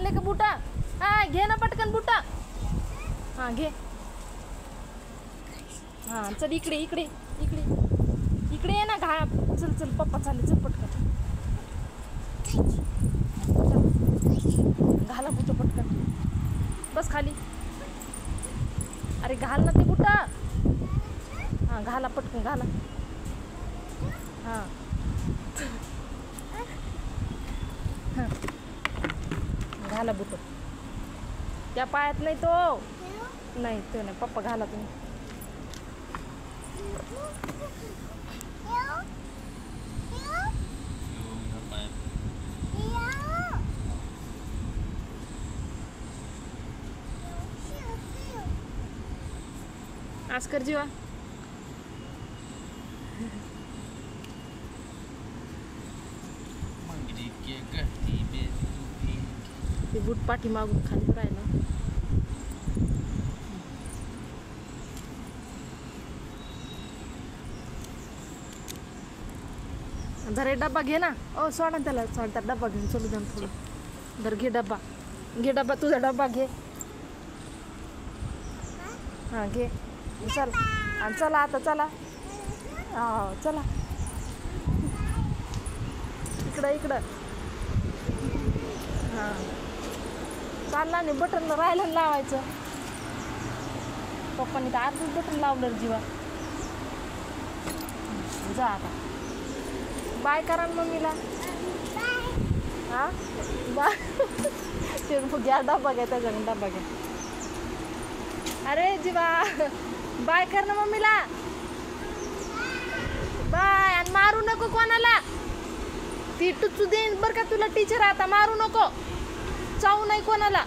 आणले का बुटा? हा घे ना पटकन बुटा. हा घे. हा चल इकडे इकडे इकडे इकडे ये ना. चल चल पप्पा चालले. चल पटकन घाला बुट पटकन. बस खाली. अरे घाल ना ते बुटा. हा घाला पटकन घाला. हा घाला बुट. त्या पायात नाही तो. नाही तो नाही. पप्पा घाला तुम्ही. आज कर जीवा. ते बूट पाठी मागून खाली राहिला. जरा डब्बा घे ना. ओ सोडा त्याला. सोडता डब्बा घेऊन चलू द्या थोडं. धर घे डब्बा. घे डब्बा. तुझा डब्बा घे. हां घे. चल आणि चला आता. चला हो चला. इकडं इकडं. हां चालला नाही. बटन राहिलं लावायचं. पप्पानी तर आजच बटन लावलं जीवा. जा आता. बाय करा ना मम्मीला. हां बाय. ते घ्या डब्बा घ्या. त्याच्याने डब्बा घ्या. अरे जीवा बाय कर ना मम्मीला. बाय. आणि मारू नको कोणाला. ती टुचू देईन बरं का तुला टीचर. आता मारू नको. चावू नाही कोणाला.